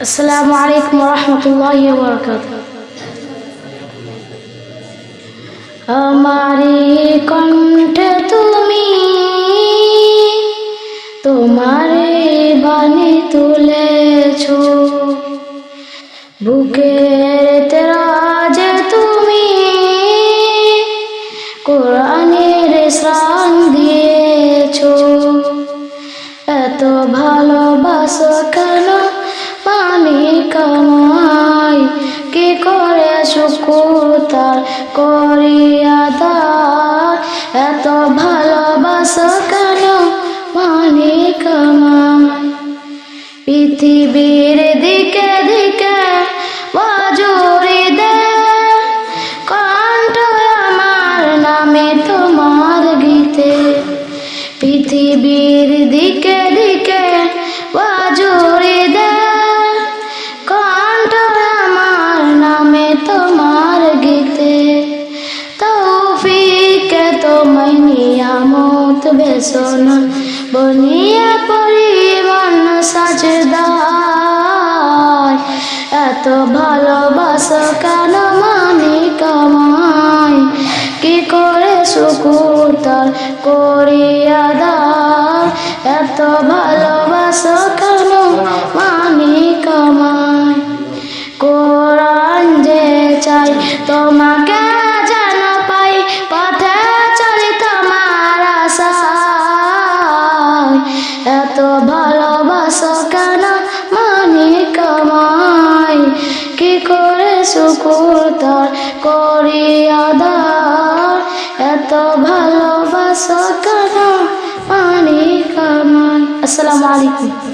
আসসালামু আলাইকুম ওয়া রাহমাতুল্লাহি ওয়া বারাকাতুহু। আমারি কণ্ঠে তুমি তোমারে বাণী তুলেছো, বুকের তেরাজে তুমি কোরআনের শ্রাণ দিয়েছো। এত ভালোবাসো কেন পানি কামাই, কি করে শুকর তার করিয়া দাও। এত ভালোবাসো কেন পানি কামাই, পৃথিবীর দিকে দিকে বাজুরি দে কণ্ঠ আমার নামে তোমার গীতে। পৃথিবীর দিকে দিকে বাজুরি দে কণ্ঠ আমার নামে তোমার গীতে। তৌফিকে তোমায় নিয়ামত বেসনা বনিয়ে পরিমাণ সাজদায়। এত ভালোবাসা কেন মানি কামাই, কি করে শুকুর তার করিয়া দাও। এত ভালোবাসা কেন মানি কামাই, কোরআন যে চাই তোমাকে যেন পাই, পথে চলি তোমার আশায়। এত ভালোবাসা কেন মানি কামাই, কি করে শুকুর তার করিয়া দাও। এত ভালোবাসা কেন মানি কামাই। আসসালামু আলাইকুম।